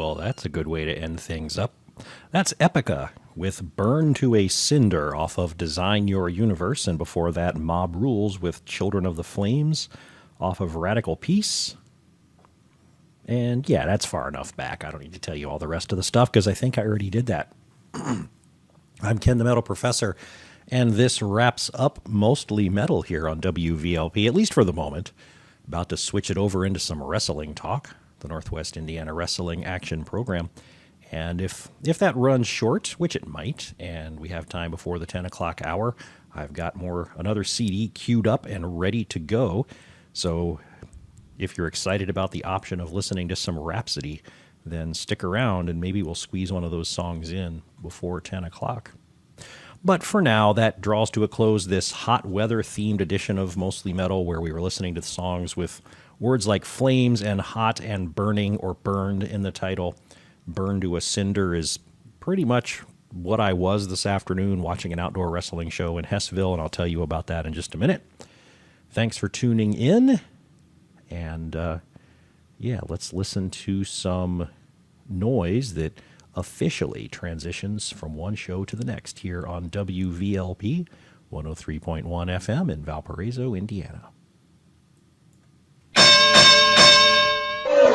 well, that's a good way to end things up. That's Epica with Burn to a Cinder off of Design Your Universe, and before that, Mob Rules with Children of the Flames off of Radical Peace. And yeah, that's far enough back. I don't need to tell you all the rest of the stuff because I think I already did that. I'm Ken the Metal Professor, and this wraps up Mostly Metal here on WVLP, at least for the moment. About to switch it over into some wrestling talk, the Northwest Indiana Wrestling Action Program. And if that runs short, which it might, and we have time before the 10 o'clock hour, I've got another CD queued up and ready to go. So if you're excited about the option of listening to some Rhapsody, then stick around and maybe we'll squeeze one of those songs in before 10 o'clock. But for now, that draws to a close this hot weather-themed edition of Mostly Metal, where we were listening to the songs with words like flames and hot and burning or burned in the title. Burn to a Cinder is pretty much what I was this afternoon, watching an outdoor wrestling show in Hessville, and I'll tell you about that in just a minute. Thanks for tuning in. And, let's listen to some noise that officially transitions from one show to the next here on WVLP 103.1 FM in Valparaiso, Indiana.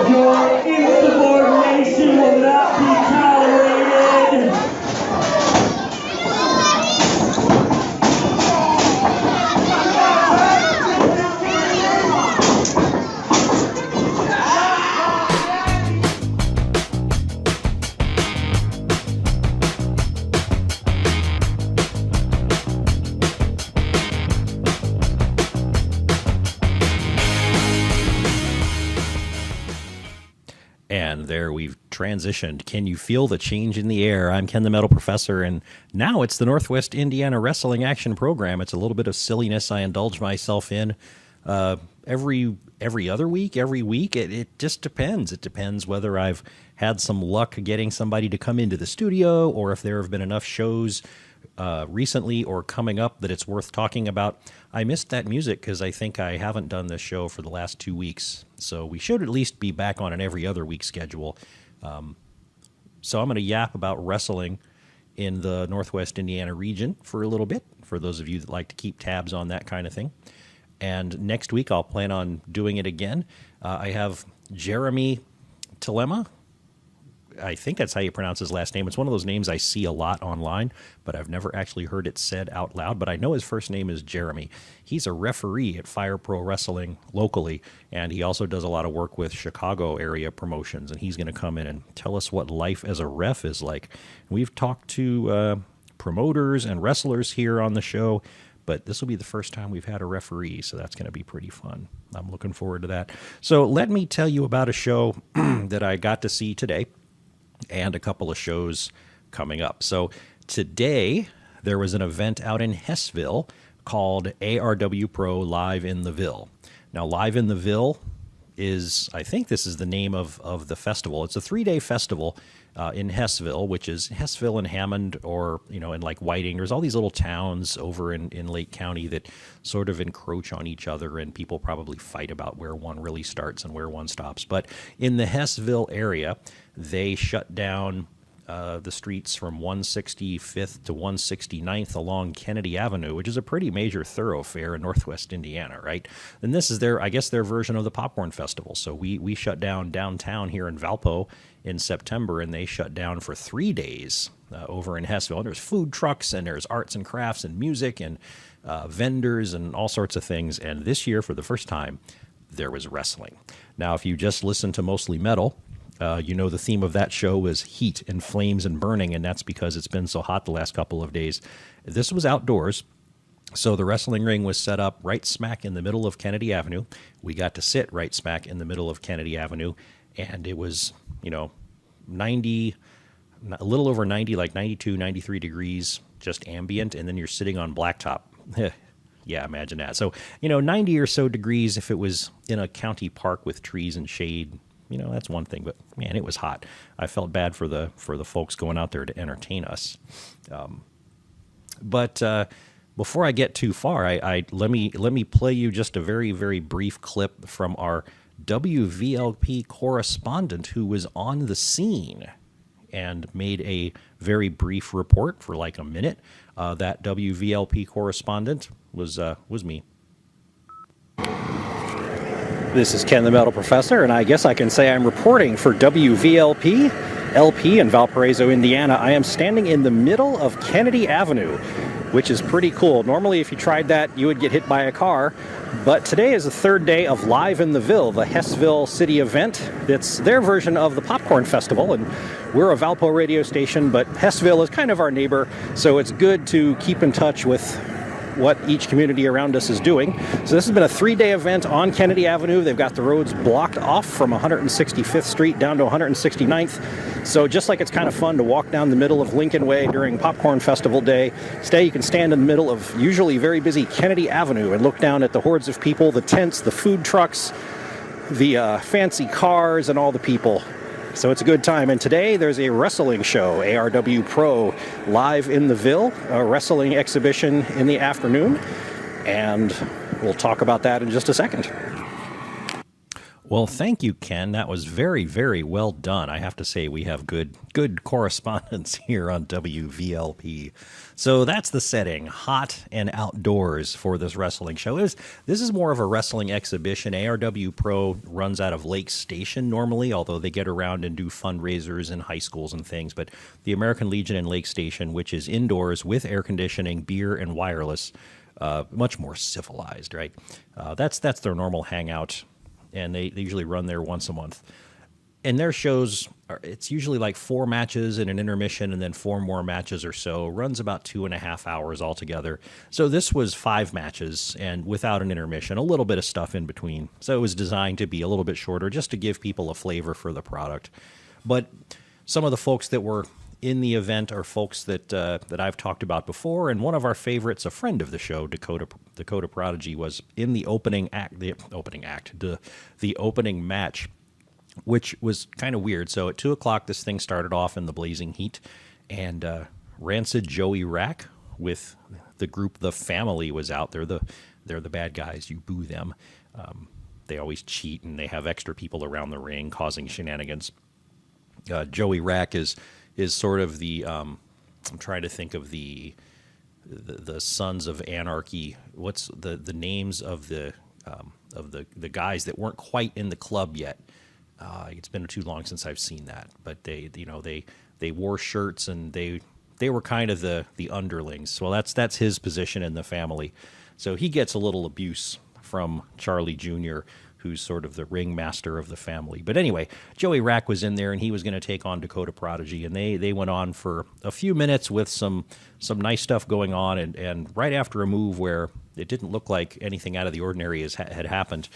Your insubordination will not be tolerated! And there we've transitioned. Can you feel the change in the air? I'm Ken the Metal Professor, and now it's the Northwest Indiana Wrestling Action Program. It's a little bit of silliness I indulge myself in every other week, every week. It just depends. It depends whether I've had some luck getting somebody to come into the studio or if there have been enough shows recently or coming up that it's worth talking about. I missed that music because I think I haven't done this show for the last 2 weeks, so we should at least be back on an every other week schedule. So I'm going to yap about wrestling in the Northwest Indiana region for a little bit, for those of you that like to keep tabs on that kind of thing. And next week I'll plan on doing it again. I have Jeremy Telema. I think that's how you pronounce his last name. It's one of those names I see a lot online, but I've never actually heard it said out loud. But I know his first name is Jeremy. He's a referee at Fire Pro Wrestling locally, and he also does a lot of work with Chicago area promotions, and he's going to come in and tell us what life as a ref is like. We've talked to promoters and wrestlers here on the show, but this will be the first time we've had a referee, so that's going to be pretty fun. I'm looking forward to that. So let me tell you about a show that I got to see today, and a couple of shows coming up. So today, there was an event out in Hessville called ARW Pro Live in the Ville. Now, Live in the Ville is, I think this is the name of the festival. It's a 3-day festival in Hessville, which is Hessville and Hammond, or, in like Whiting. There's all these little towns over in Lake County that sort of encroach on each other, and people probably fight about where one really starts and where one stops. But in the Hessville area, they shut down the streets from 165th to 169th along Kennedy Avenue, which is a pretty major thoroughfare in Northwest Indiana, right? And this is their version of the Popcorn Festival. So we shut down downtown here in Valpo in September, and they shut down for 3 days over in Hessville. And there's food trucks, and there's arts and crafts and music and vendors and all sorts of things. And this year, for the first time, there was wrestling. Now, if you just listen to Mostly Metal, the theme of that show was heat and flames and burning, and that's because it's been so hot the last couple of days. This was outdoors, so the wrestling ring was set up right smack in the middle of Kennedy Avenue. We got to sit right smack in the middle of Kennedy Avenue, and it was, 90, a little over 90, like 92, 93 degrees, just ambient, and then you're sitting on blacktop. Yeah, imagine that. So, 90 or so degrees if it was in a county park with trees and shade. That's one thing, but man, it was hot. I felt bad for the folks going out there to entertain us. But before I get too far, let me play you just a very, very brief clip from our WVLP correspondent who was on the scene and made a very brief report for like a minute. That WVLP correspondent was me. This is Ken the Metal Professor, and I guess I can say I'm reporting for WVLP LP in Valparaiso, Indiana. I am standing in the middle of Kennedy Avenue, which is pretty cool. Normally, if you tried that, you would get hit by a car. But today is the third day of Live in the Ville, the Hessville City event. It's their version of the Popcorn Festival, and we're a Valpo radio station, but Hessville is kind of our neighbor, so it's good to keep in touch with what each community around us is doing. So this has been a 3-day event on Kennedy Avenue. They've got the roads blocked off from 165th Street down to 169th. So just like it's kind of fun to walk down the middle of Lincoln Way during Popcorn Festival Day, today you can stand in the middle of usually very busy Kennedy Avenue and look down at the hordes of people, the tents, the food trucks, the fancy cars, and all the people. So it's a good time. And today there's a wrestling show, ARW Pro, live in the Ville, a wrestling exhibition in the afternoon. And we'll talk about that in just a second. Well, thank you, Ken. That was very, very well done. I have to say we have good correspondence here on WVLP. So that's the setting, hot and outdoors for this wrestling show. This is more of a wrestling exhibition. ARW Pro runs out of Lake Station normally, although they get around and do fundraisers in high schools and things. But the American Legion in Lake Station, which is indoors with air conditioning, beer, and wireless, much more civilized, right? That's their normal hangout. And they usually run there once a month. And their shows, it's usually like 4 matches and an intermission and then 4 more matches or so. Runs about 2.5 hours altogether. So this was 5 matches and without an intermission, a little bit of stuff in between. So it was designed to be a little bit shorter just to give people a flavor for the product. But some of the folks that were in the event are folks that I've talked about before, and one of our favorites, a friend of the show, Dakota Prodigy, was in the opening match, which was kind of weird. So at 2 o'clock, this thing started off in the blazing heat, and Rancid Joey Rack with the group The Family was out there. They're the bad guys. You boo them. They always cheat, and they have extra people around the ring causing shenanigans. Joey Rack is sort of the I'm trying to think of the Sons of Anarchy. What's the names of the guys that weren't quite in the club yet? It's been too long since I've seen that, but they wore shirts and they were kind of the underlings. Well, that's his position in The Family. So he gets a little abuse from Charlie Jr., who's sort of the ringmaster of The Family. But anyway, Joey Rack was in there, and he was going to take on Dakota Prodigy, and they went on for a few minutes with some nice stuff going on, and right after a move where it didn't look like anything out of the ordinary had happened,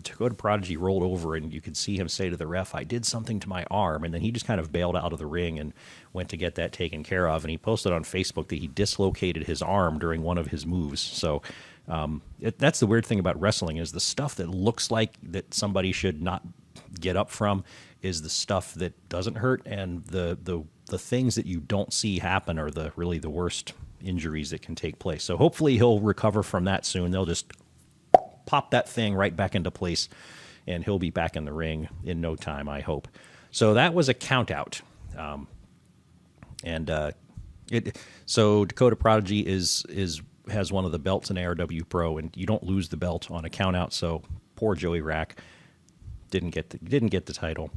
Dakota Prodigy rolled over, and you could see him say to the ref, "I did something to my arm," and then he just kind of bailed out of the ring and went to get that taken care of, and he posted on Facebook that he dislocated his arm during one of his moves. So that's the weird thing about wrestling, is the stuff that looks like that somebody should not get up from is the stuff that doesn't hurt, and the things that you don't see happen are really the worst injuries that can take place. So hopefully he'll recover from that soon. They'll just pop that thing right back into place, and he'll be back in the ring in no time, I hope. So that was a count out. So Dakota Prodigy has one of the belts in ARW Pro, and you don't lose the belt on a count out. So poor Joey Rack didn't get the title.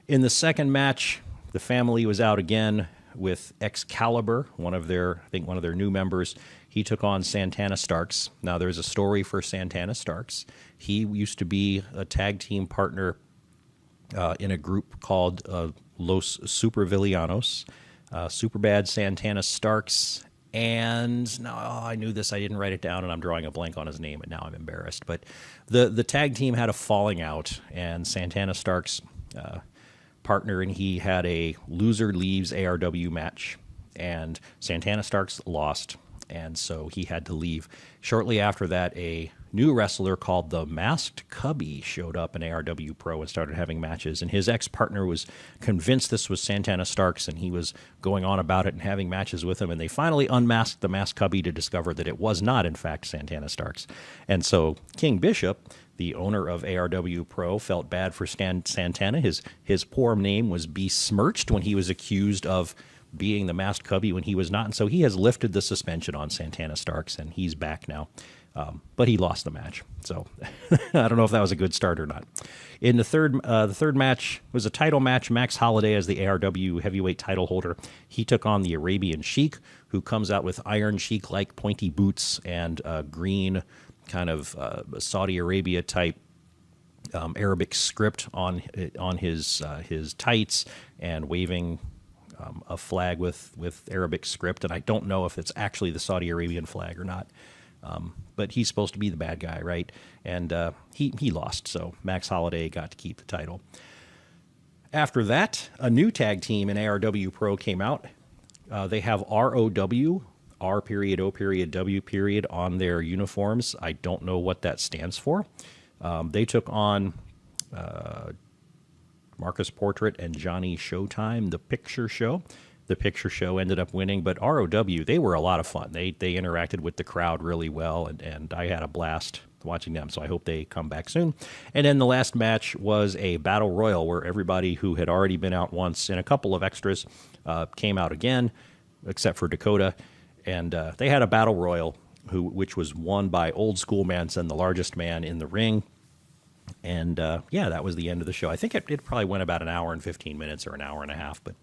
In the second match, The Family was out again with Excalibur, one of their new members. He took on Santana Starks. Now there's a story for Santana Starks. He used to be a tag team partner in a group called Los Supervillanos. Superbad, Santana Starks, and no, I knew this. I didn't write it down, and I'm drawing a blank on his name, and now I'm embarrassed. But the tag team had a falling out, and Santana Starks' partner and he had a loser leaves ARW match, and Santana Starks lost, and so he had to leave. Shortly after that, a new wrestler called the Masked Cubby showed up in ARW Pro and started having matches. And his ex-partner was convinced this was Santana Starks, and he was going on about it and having matches with him. And they finally unmasked the Masked Cubby to discover that it was not, in fact, Santana Starks. And so King Bishop, the owner of ARW Pro, felt bad for Santana. His poor name was besmirched when he was accused of being the Masked Cubby when he was not. And so he has lifted the suspension on Santana Starks, and he's back now. But he lost the match. So I don't know if that was a good start or not. In the third match was a title match. Max Holiday, as the ARW heavyweight title holder, he took on the Arabian Sheik, who comes out with Iron Sheik-like pointy boots and green kind of Saudi Arabia type Arabic script on his tights and waving a flag with Arabic script. And I don't know if it's actually the Saudi Arabian flag or not. But he's supposed to be the bad guy, right? And he lost, so Max Holiday got to keep the title. After that, a new tag team in ARW Pro came out. They have ROW, R period, O period, W period on their uniforms. I don't know what that stands for. They took on Marcus Portrait and Johnny Showtime, the Picture Show. The Picture Show ended up winning, but ROW, they were a lot of fun. They interacted with the crowd really well, and I had a blast watching them, so I hope they come back soon. And then the last match was a battle royal where everybody who had already been out once and a couple of extras came out again, except for Dakota. And they had a battle royal, which was won by Old School Manson, the largest man in the ring. And yeah, that was the end of the show. I think it probably went about an hour and 15 minutes or an hour and a half, but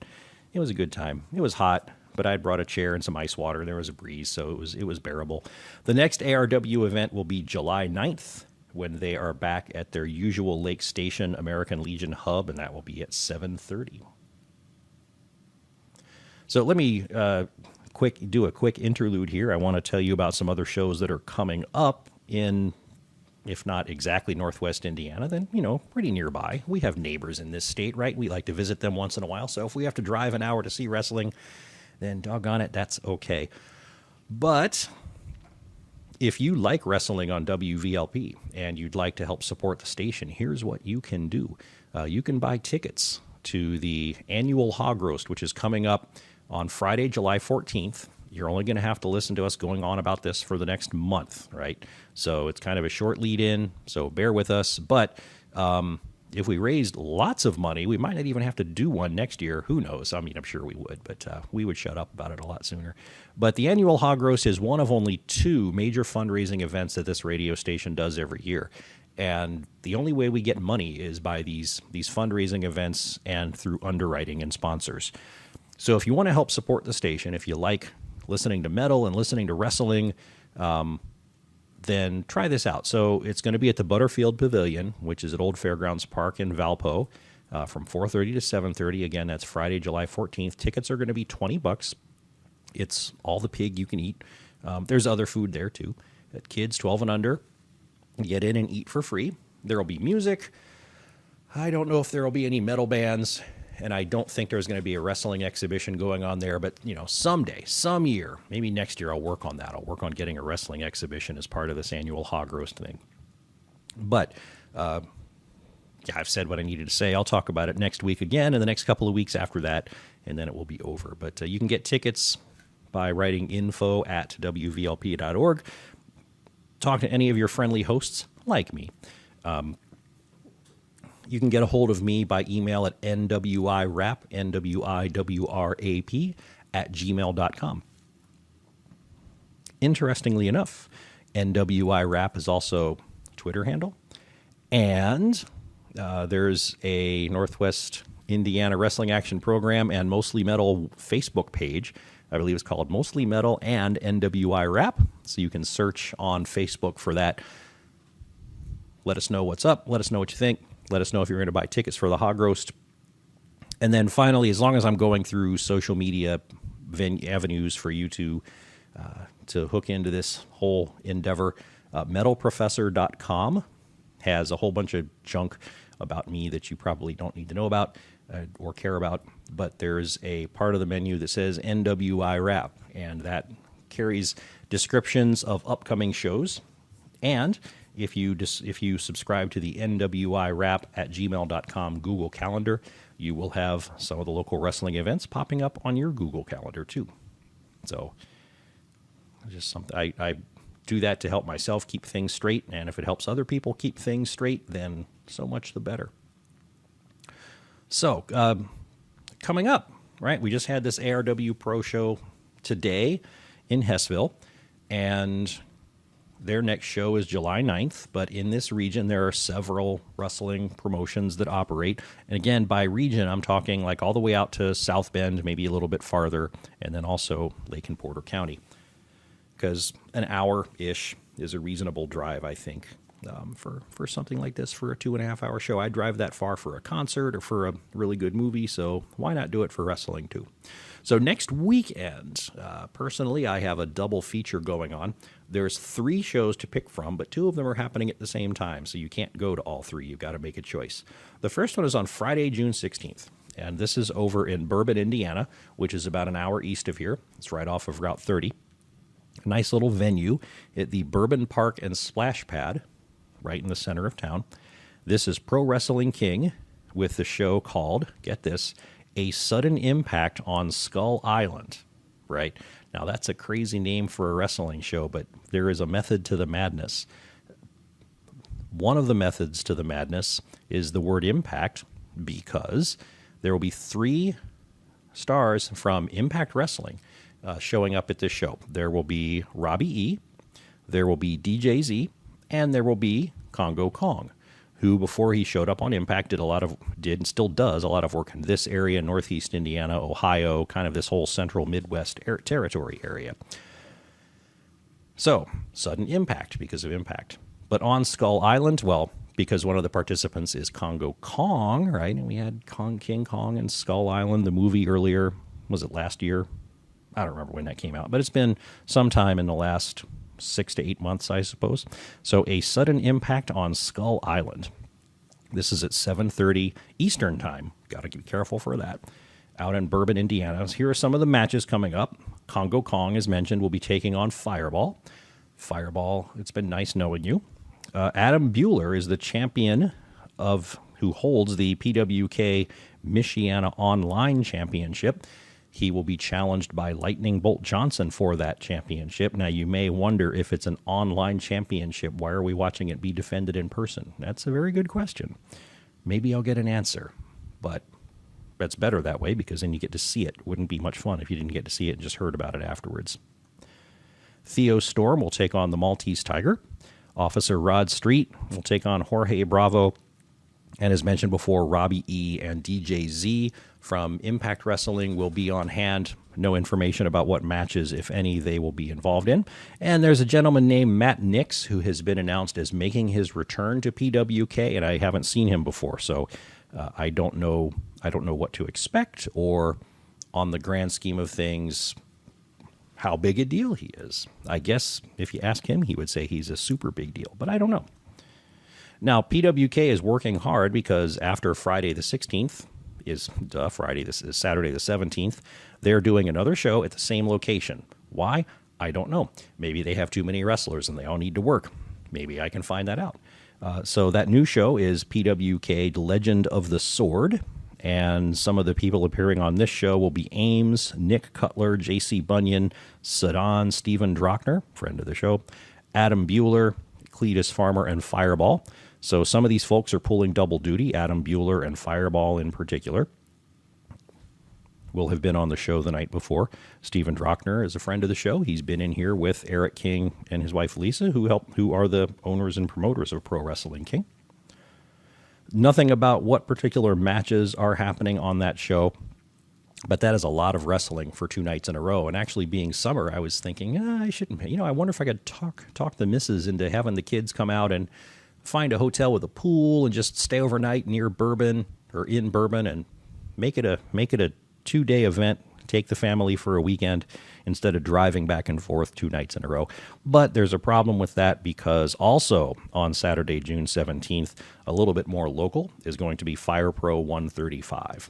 it was a good time. It was hot, but I'd brought a chair and some ice water. There was a breeze, so it was bearable. The next ARW event will be July 9th, when they are back at their usual Lake Station American Legion hub, and that will be at 7:30. So let me do a quick interlude here. I want to tell you about some other shows that are coming up in, if not exactly Northwest Indiana, then, pretty nearby. We have neighbors in this state, right? We like to visit them once in a while. So if we have to drive an hour to see wrestling, then doggone it, that's okay. But if you like wrestling on WVLP and you'd like to help support the station, here's what you can do. You can buy tickets to the annual Hog Roast, which is coming up on Friday, July 14th. You're only going to have to listen to us going on about this for the next month, right? So it's kind of a short lead in, so bear with us. But if we raised lots of money, we might not even have to do one next year. Who knows? I mean, I'm sure we would, but we would shut up about it a lot sooner. But the annual Hog Roast is one of only 2 major fundraising events that this radio station does every year. And the only way we get money is by these fundraising events and through underwriting and sponsors. So if you want to help support the station, if you like listening to metal and listening to wrestling, then try this out. So it's going to be at the Butterfield Pavilion, which is at Old Fairgrounds Park in Valpo, from 4:30 to 7:30. Again, that's Friday, July 14th. Tickets are going to be $20. It's all the pig you can eat. There's other food there, too. At kids 12 and under, get in and eat for free. There will be music. I don't know if there will be any metal bands, and I don't think there's going to be a wrestling exhibition going on there, but, someday, some year, maybe next year I'll work on that. I'll work on getting a wrestling exhibition as part of this annual Hog Roast thing. But, yeah, I've said what I needed to say. I'll talk about it next week again and the next couple of weeks after that, and then it will be over. But you can get tickets by writing info@wvlp.org. Talk to any of your friendly hosts like me. You can get a hold of me by email at NWIWRAP, NWIWRAP, @gmail.com. Interestingly enough, NWIWRAP is also a Twitter handle. And there's a Northwest Indiana Wrestling Action Program and Mostly Metal Facebook page. I believe it's called Mostly Metal and NWIWRAP. So you can search on Facebook for that. Let us know what's up. Let us know what you think. Let us know if you're going to buy tickets for the Hog Roast. And then finally, as long as I'm going through social media avenues for you to hook into this whole endeavor, metalprofessor.com has a whole bunch of junk about me that you probably don't need to know about or care about. But there's a part of the menu that says NWIWRAP, and that carries descriptions of upcoming shows. And if you subscribe to the NWIWRAP at gmail.com Google Calendar, you will have some of the local wrestling events popping up on your Google Calendar too. So just something I do that to help myself keep things straight, and if it helps other people keep things straight, then so much the better. So coming up, right? We just had this ARW Pro show today in Hessville, and their next show is July 9th, but in this region, there are several wrestling promotions that operate. And again, by region, I'm talking like all the way out to South Bend, maybe a little bit farther, and then also Lake and Porter County. Because an hour-ish is a reasonable drive, I think, for something like this, for a 2.5-hour show. I drive that far for a concert or for a really good movie, so why not do it for wrestling too? So next weekend, personally, I have a double feature going on. There's 3 shows to pick from, but 2 of them are happening at the same time, so you can't go to all 3. You've got to make a choice. The first one is on Friday, June 16th, and this is over in Bourbon, Indiana, which is about an hour east of here. It's right off of Route 30. A nice little venue at the Bourbon Park and Splash Pad, right in the center of town. This is Pro Wrestling King with the show called, get this, A Sudden Impact on Skull Island, right? Now, that's a crazy name for a wrestling show, but there is a method to the madness. One of the methods to the madness is the word impact, because there will be 3 stars from Impact Wrestling showing up at this show. There will be Robbie E., there will be DJ Z, and there will be Congo Kong, who before he showed up on Impact did and still does a lot of work in this area, Northeast Indiana, Ohio, kind of this whole central Midwest territory area. So, sudden impact because of Impact. But on Skull Island, well, because one of the participants is Congo Kong, right? And we had King Kong and Skull Island, the movie earlier, was it last year? I don't remember when that came out, but it's been sometime in the last 6 to 8 months, I suppose. So A Sudden Impact on Skull Island. This is at 7:30 Eastern Time. Got to be careful for that. Out in Bourbon, Indiana. Here are some of the matches coming up. Congo Kong, as mentioned, will be taking on Fireball. Fireball, it's been nice knowing you. Adam Bueller is the champion who holds the PWK Michiana Online Championship. He will be challenged by Lightning Bolt Johnson for that championship. Now, you may wonder if it's an online championship, why are we watching it be defended in person? That's a very good question. Maybe I'll get an answer, but that's better that way because then you get to see it. Wouldn't be much fun if you didn't get to see it and just heard about it afterwards. Theo Storm will take on the Maltese Tiger. Officer Rod Street will take on Jorge Bravo. And as mentioned before, Robbie E. and DJ Z from Impact Wrestling will be on hand. No information about what matches, if any, they will be involved in. And there's a gentleman named Matt Nix who has been announced as making his return to PWK, and I haven't seen him before, so I don't know what to expect, or on the grand scheme of things, how big a deal he is. I guess if you ask him, he would say he's a super big deal, but I don't know. Now, PWK is working hard because after Friday the 16th is Saturday the 17th, they're doing another show at the same location. Why? I don't know. Maybe they have too many wrestlers and they all need to work. Maybe I can find that out. So that new show is PWK Legend of the Sword, and some of the people appearing on this show will be Ames, Nick Cutler, J.C. Bunyan, Sadan, Stephen Drochner, friend of the show, Adam Bueller, Cletus Farmer, and Fireball. So some of these folks are pulling double duty, Adam Bueller and Fireball in particular. Will have been on the show the night before. Stephen Drochner is a friend of the show. He's been in here with Eric King and his wife Lisa, who are the owners and promoters of Pro Wrestling King. Nothing about what particular matches are happening on that show, but that is a lot of wrestling for 2 nights in a row. And actually being summer, I was thinking, I shouldn't, I wonder if I could talk the missus into having the kids come out and find a hotel with a pool and just stay overnight near Bourbon or in Bourbon and make it a 2-day event, take the family for a weekend instead of driving back and forth 2 nights in a row. But there's a problem with that because also on Saturday, June 17th, a little bit more local is going to be Fire Pro 135.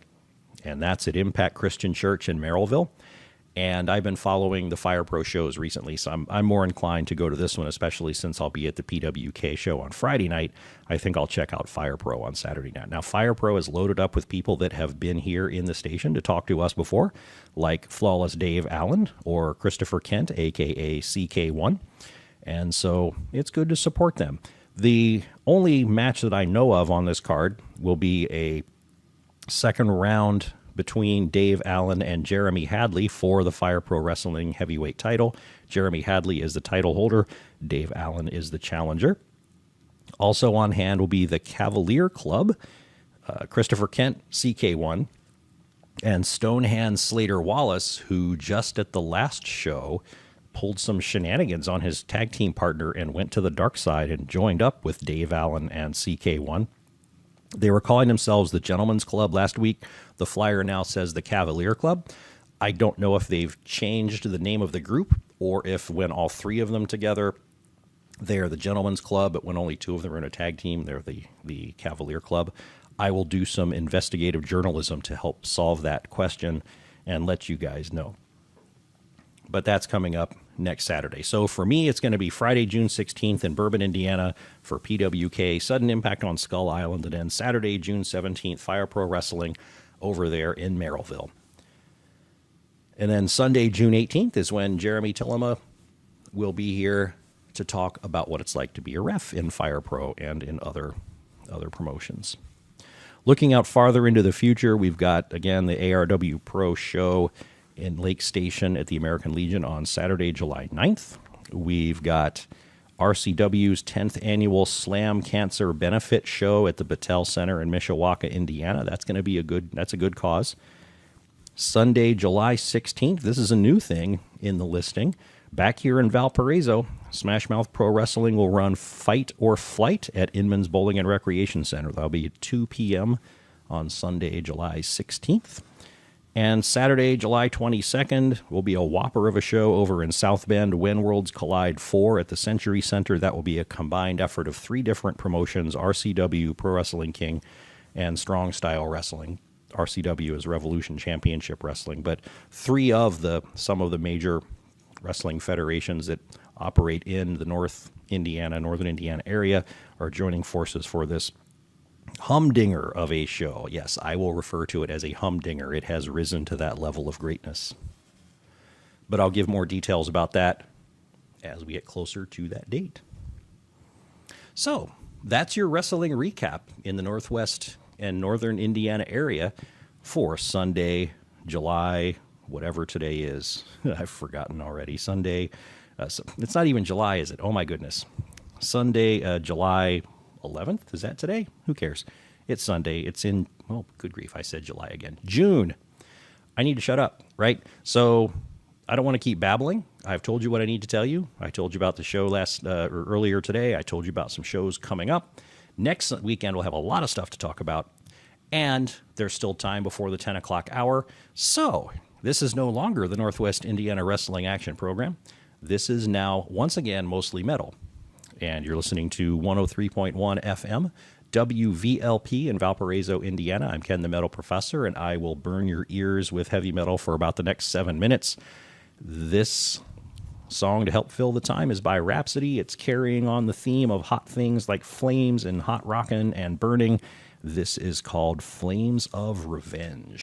And that's at Impact Christian Church in Merrillville. And I've been following the Fire Pro shows recently, so I'm more inclined to go to this one, especially since I'll be at the PWK show on Friday night. I think I'll check out Fire Pro on Saturday night. Now, Fire Pro is loaded up with people that have been here in the station to talk to us before, like Flawless Dave Allen or Christopher Kent, a.k.a. CK1. And so it's good to support them. The only match that I know of on this card will be a second round between Dave Allen and Jeremy Hadley for the Fire Pro Wrestling heavyweight title. Jeremy Hadley is the title holder. Dave Allen is the challenger. Also on hand will be the Cavalier Club, Christopher Kent, CK1, and Stonehand Slater Wallace, who just at the last show pulled some shenanigans on his tag team partner and went to the dark side and joined up with Dave Allen and CK1. They were calling themselves the Gentleman's Club last week. The flyer now says the Cavalier Club. I don't know if they've changed the name of the group or if when all three of them together, they are the Gentleman's Club, but when only two of them are in a tag team, they're the Cavalier Club. I will do some investigative journalism to help solve that question and let you guys know. But that's coming up next Saturday. So for me, it's going to be Friday, June 16th in Bourbon, Indiana for PWK, Sudden Impact on Skull Island, and then Saturday, June 17th, Fire Pro Wrestling over there in Merrillville. And then Sunday, June 18th is when Jeremy Tillema will be here to talk about what it's like to be a ref in Fire Pro and in other promotions. Looking out farther into the future, we've got, again, the ARW Pro show in Lake Station at the American Legion on Saturday, July 9th. We've got RCW's 10th annual Slam Cancer Benefit Show at the Battelle Center in Mishawaka, Indiana. That's going to be a good cause. Sunday, July 16th. This is a new thing in the listing. Back here in Valparaiso, Smash Mouth Pro Wrestling will run Fight or Flight at Inman's Bowling and Recreation Center. That'll be at 2 p.m. on Sunday, July 16th. And Saturday, July 22nd, will be a whopper of a show over in South Bend, When Worlds Collide 4 at the Century Center. That will be a combined effort of three different promotions, RCW, Pro Wrestling King, and Strong Style Wrestling. RCW is Revolution Championship Wrestling, but some of the major wrestling federations that operate in the northern Indiana area are joining forces for this humdinger of a show. Yes, I will refer to it as a humdinger. It has risen to that level of greatness. But I'll give more details about that as we get closer to that date. So, that's your wrestling recap in the Northwest and Northern Indiana area for Sunday, July, whatever today is. I've forgotten already. Sunday, it's not even July, is it? Oh my goodness. Sunday, July 11th? Is that today? Who cares? It's Sunday. It's in, oh, good grief, I said July again. June. I need to shut up, right? So I don't want to keep babbling. I've told you what I need to tell you. I told you about the show earlier today. I told you about some shows coming up. Next weekend, we'll have a lot of stuff to talk about. And there's still time before the 10 o'clock hour. So this is no longer the Northwest Indiana Wrestling Action Program. This is now, once again, mostly metal. And you're listening to 103.1 FM, WVLP in Valparaiso, Indiana. I'm Ken the Metal Professor, and I will burn your ears with heavy metal for about the next 7 minutes. This song to help fill the time is by Rhapsody. It's carrying on the theme of hot things like flames and hot rockin' and burning. This is called Flames of Revenge.